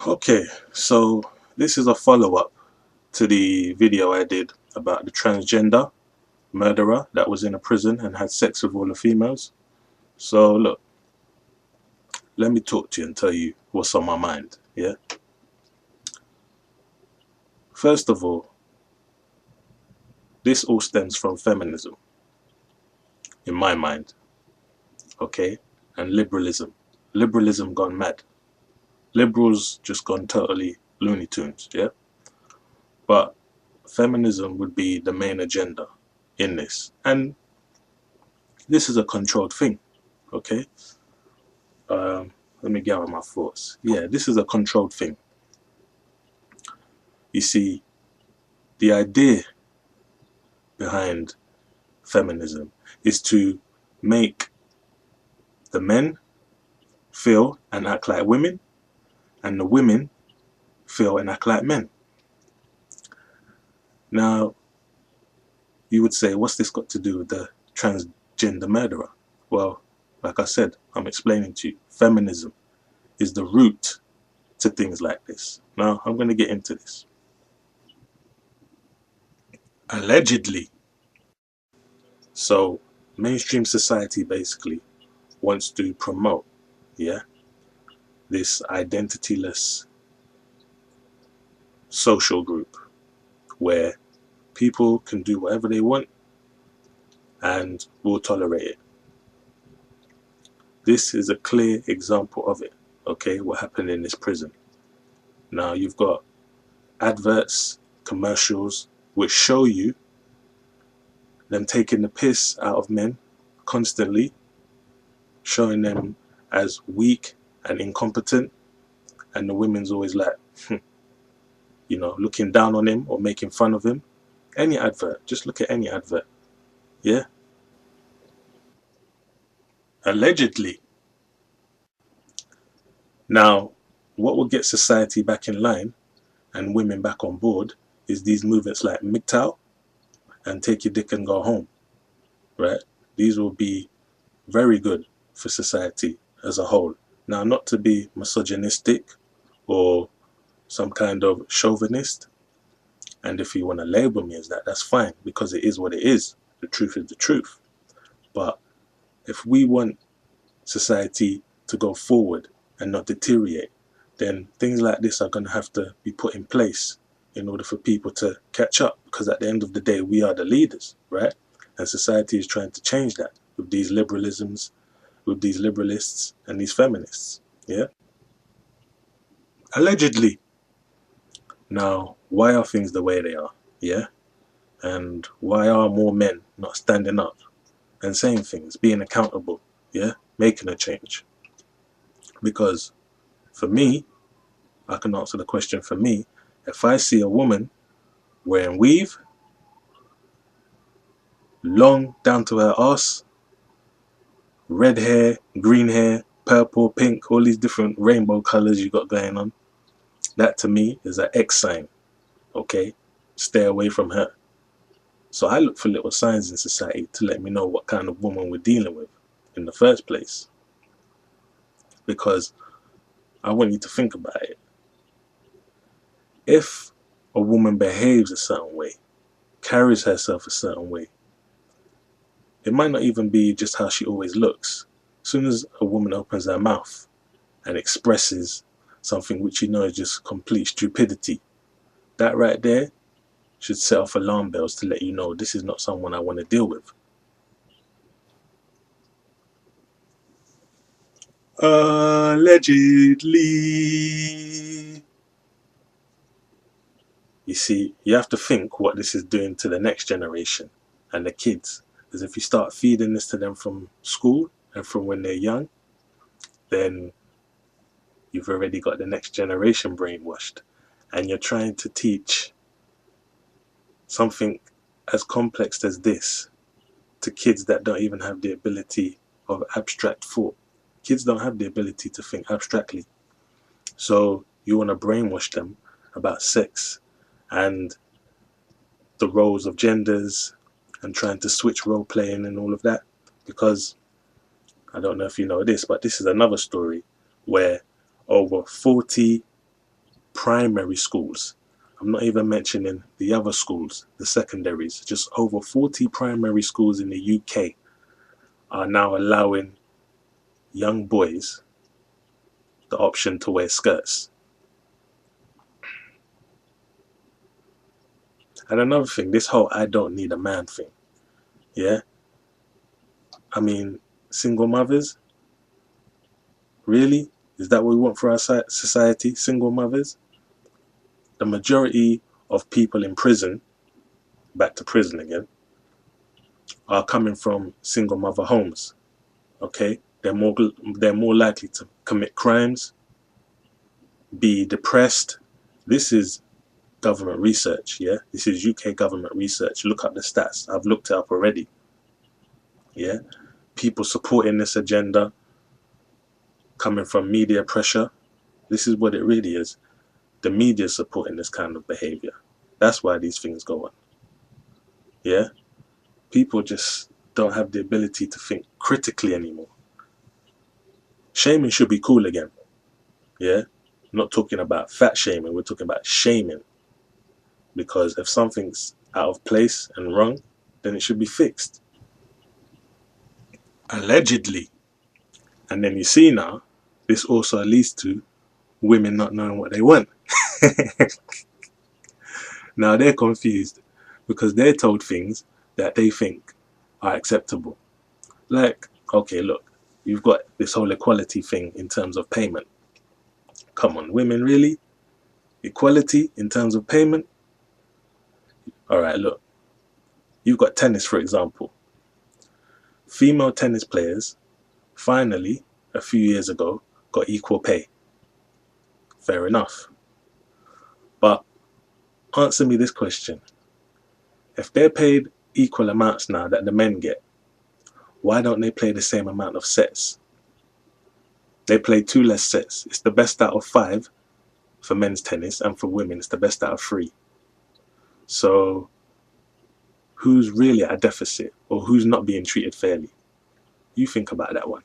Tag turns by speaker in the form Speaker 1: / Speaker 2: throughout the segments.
Speaker 1: Okay, so this is a follow-up to the video I did about the transgender murderer that was in a prison and had sex with all the females. So look, let me talk to you and tell you what's on my mind, yeah? First of all, this all stems from feminism, in my mind, okay? And liberalism. Liberalism gone mad. Liberals just gone totally Looney Tunes, yeah? But feminism would be the main agenda in this. And this is a controlled thing, okay? Let me gather my thoughts. Yeah, this is a controlled thing. You see, the idea behind feminism is to make the men feel and act like women, and the women feel and act like men. Now, you would say, what's this got to do with the transgender murderer? Well, like I said, I'm explaining to you, feminism is the root to things like this. Now, I'm going to get into this. Allegedly. So, mainstream society basically wants to promote, yeah, this identityless social group where people can do whatever they want and will tolerate it. This is a clear example of it, okay, what happened in this prison. Now you've got adverts, commercials, which show you them taking the piss out of men constantly, showing them as weak and incompetent, and the women's always like, you know, looking down on him or making fun of him. Any advert, just look at any advert, yeah? Allegedly. Now, what will get society back in line and women back on board is these movements like MGTOW and Take Your Dick and Go Home, right? These will be very good for society as a whole. Now, not to be misogynistic or some kind of chauvinist, and if you want to label me as that, that's fine, because it is what it is. The truth is the truth. But if we want society to go forward and not deteriorate, then things like this are going to have to be put in place in order for people to catch up, because at the end of the day, we are the leaders, right? And society is trying to change that with these liberalisms, with these liberalists and these feminists, yeah? Allegedly. Now, why are things the way they are, yeah? And why are more men not standing up and saying things, being accountable, yeah? Making a change? Because for me, I can answer the question for me. If I see a woman wearing weave, long down to her ass, red hair, green hair, purple, pink, all these different rainbow colors you got going on, that to me is an X sign, okay? Stay away from her. So I look for little signs in society to let me know what kind of woman we're dealing with in the first place. Because I want you to think about it. If a woman behaves a certain way, carries herself a certain way, it might not even be just how she always looks. As soon as a woman opens her mouth and expresses something which you know is just complete stupidity, that right there should set off alarm bells to let you know this is not someone I want to deal with. Allegedly. You see, you have to think what this is doing to the next generation and the kids. Because if you start feeding this to them from school and from when they're young, then you've already got the next generation brainwashed. And you're trying to teach something as complex as this to kids that don't even have the ability of abstract thought. Kids don't have the ability to think abstractly. So you want to brainwash them about sex and the roles of genders and trying to switch role playing and all of that. Because I don't know if you know this, but this is another story where over 40 primary schools. I'm not even mentioning the other schools, the secondaries. Just over 40 primary schools in the UK are now allowing young boys the option to wear skirts. And another thing, this whole "I don't need a man" thing. Yeah? I mean, single mothers? Really? Is that what we want for our society? Single mothers? The majority of people in prison, back to prison again, are coming from single mother homes. Okay? They're more likely to commit crimes, be depressed. This is government research, yeah? This is UK government research. Look up the stats. I've looked it up already. Yeah? People supporting this agenda coming from media pressure. This is what it really is. The media supporting this kind of behavior. That's why these things go on. Yeah? People just don't have the ability to think critically anymore. Shaming should be cool again. Yeah? I'm not talking about fat shaming, we're talking about shaming. Because if something's out of place and wrong, then it should be fixed. Allegedly. And then you see now, this also leads to women not knowing what they want. Now they're confused because they're told things that they think are acceptable. Like, okay, look, you've got this whole equality thing in terms of payment. Come on, women, really? Equality in terms of payment? All right, look, you've got tennis, for example. Female tennis players finally, a few years ago, got equal pay. Fair enough. But answer me this question. If they're paid equal amounts now that the men get, why don't they play the same amount of sets? They play 2 less sets. It's the best out of 5 for men's tennis, and for women it's the best out of 3. So who's really at a deficit, or who's not being treated fairly? You think about that one.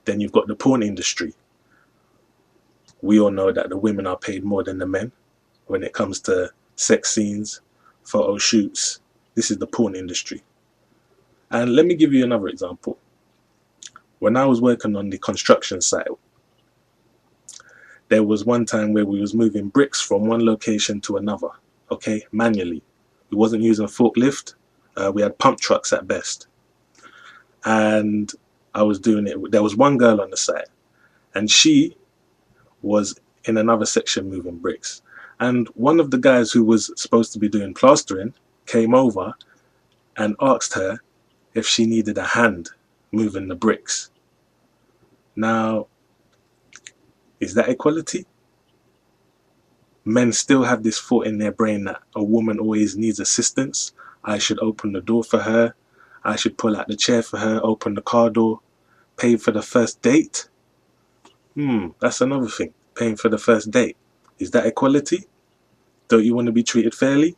Speaker 1: Then you've got the porn industry. We all know that the women are paid more than the men when it comes to sex scenes, photo shoots. This is the porn industry. And let me give you another example. When I was working on the construction site, there was one time where we was moving bricks from one location to another, okay, manually. We wasn't using a forklift. We had pump trucks at best. And I was doing it. There was one girl on the site, and she was in another section moving bricks. And one of the guys who was supposed to be doing plastering came over and asked her if she needed a hand moving the bricks. Now, is that equality? Men still have this thought in their brain that a woman always needs assistance. I should open the door for her. I should pull out the chair for her, open the car door, pay for the first date. That's another thing. Paying for the first date. Is that equality? Don't you want to be treated fairly?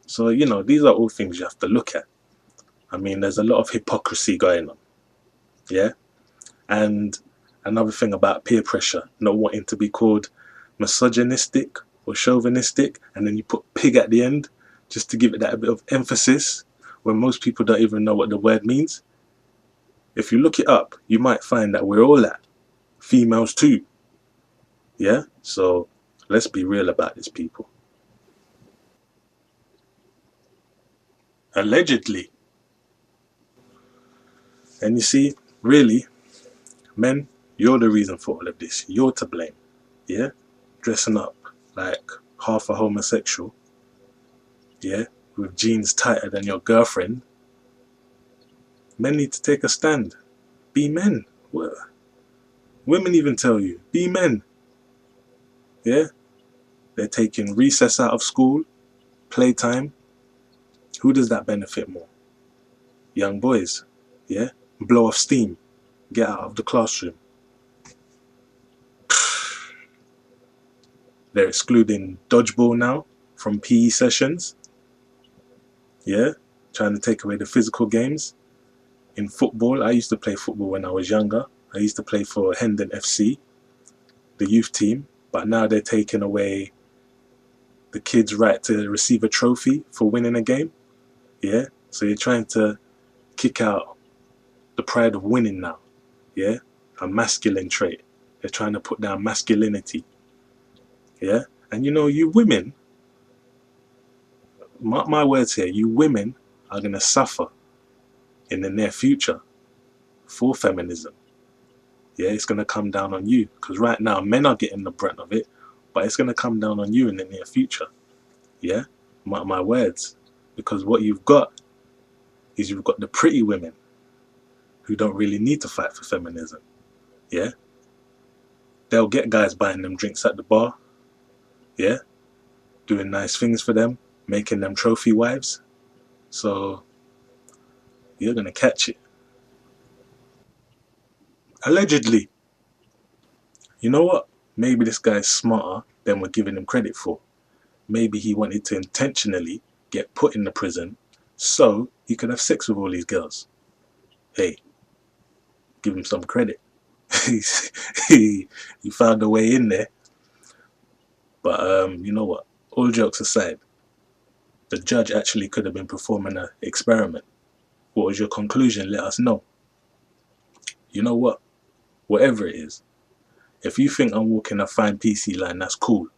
Speaker 1: So, you know, these are all things you have to look at. I mean, there's a lot of hypocrisy going on. Yeah? And another thing about peer pressure, not wanting to be called misogynistic or chauvinistic, and then you put pig at the end just to give it that a bit of emphasis when most people don't even know what the word means. If you look it up, you might find that we're all that. Females too. Yeah? So let's be real about this, people. Allegedly. And you see, really, men, you're the reason for all of this. You're to blame. Yeah? Dressing up like half a homosexual. Yeah? With jeans tighter than your girlfriend. Men need to take a stand. Be men. Women even tell you, be men. Yeah? They're taking recess out of school, playtime. Who does that benefit more? Young boys. Yeah? Blow off steam. Get out of the classroom. They're excluding dodgeball now from PE sessions. Yeah? Trying to take away the physical games. In football, I used to play football when I was younger. I used to play for Hendon FC, the youth team. But now they're taking away the kid's right to receive a trophy for winning a game. Yeah? So you're trying to kick out the pride of winning now. Yeah? A masculine trait. They're trying to put down masculinity. Yeah? And you know, you women, mark my words here, you women are going to suffer in the near future for feminism. Yeah, it's going to come down on you. Because right now, men are getting the brunt of it, but it's going to come down on you in the near future. Yeah? Mark my words. Because what you've got is you've got the pretty women who don't really need to fight for feminism. Yeah? They'll get guys buying them drinks at the bar. Yeah? Doing nice things for them, making them trophy wives. So you're going to catch it. Allegedly. You know what? Maybe this guy's smarter than we're giving him credit for. Maybe he wanted to intentionally get put in the prison so he could have sex with all these girls. Hey, give him some credit. he found a way in there. But you know what? All jokes aside, the judge actually could have been performing an experiment. What was your conclusion? Let us know. You know what? Whatever it is, if you think I'm walking a fine PC line, that's cool.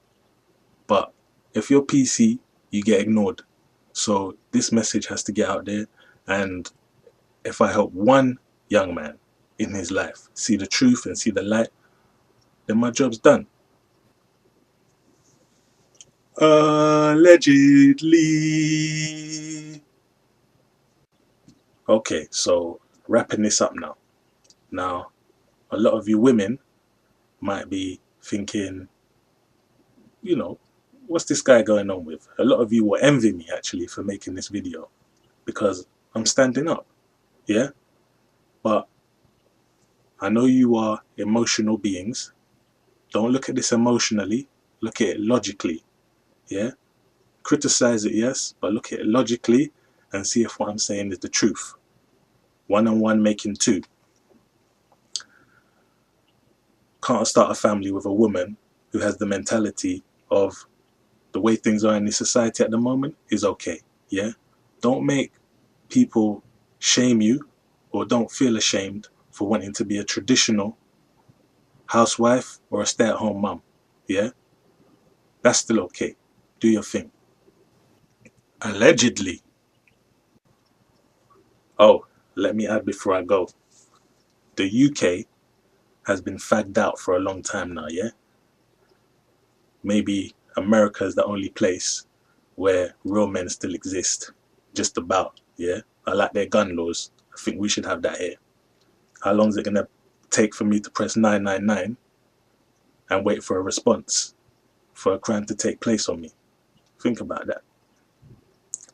Speaker 1: But if you're PC, you get ignored. So this message has to get out there. And if I help one young man in his life see the truth and see the light, then my job's done. Allegedly. Okay, so wrapping this up now. Now, a lot of you women might be thinking, you know, what's this guy going on with? A lot of you will envy me actually for making this video because I'm standing up. Yeah? But I know you are emotional beings. Don't look at this emotionally. Look at it logically. Yeah? Criticize it, yes, but look at it logically and see if what I'm saying is the truth. 1 and 1 making 2. Can't start a family with a woman who has the mentality of the way things are in this society at the moment is okay. Yeah? Don't make people shame you or don't feel ashamed for wanting to be a traditional housewife or a stay-at-home mum. Yeah? That's still okay. Do your thing. Allegedly. Oh, let me add before I go. The UK has been fagged out for a long time now, yeah? Maybe America is the only place where real men still exist. Just about, yeah? I like their gun laws. I think we should have that here. How long is it going to take for me to press 999 and wait for a response for a crime to take place on me? Think about that.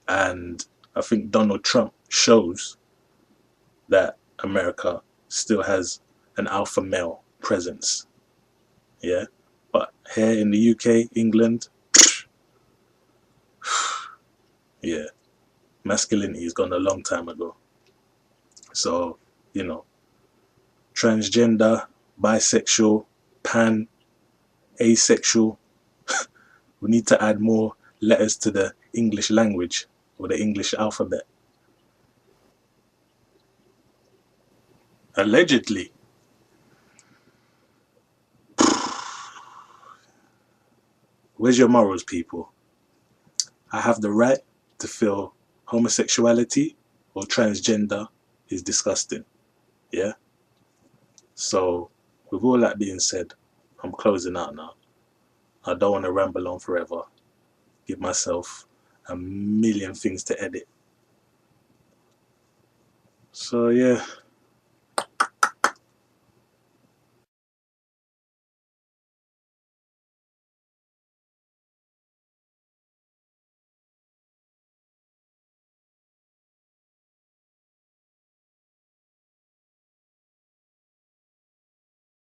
Speaker 1: And I think Donald Trump shows that America still has an alpha male presence. Yeah? But here in the UK, England, yeah, masculinity is gone a long time ago. So, you know, transgender, bisexual, pan, asexual, we need to add more letters to the English language or the English alphabet. Allegedly. Where's your morals, people? I have the right to feel homosexuality or transgender is disgusting. Yeah? So, with all that being said, I'm closing out now. I don't want to ramble on forever. Give myself a million things to edit. So, yeah.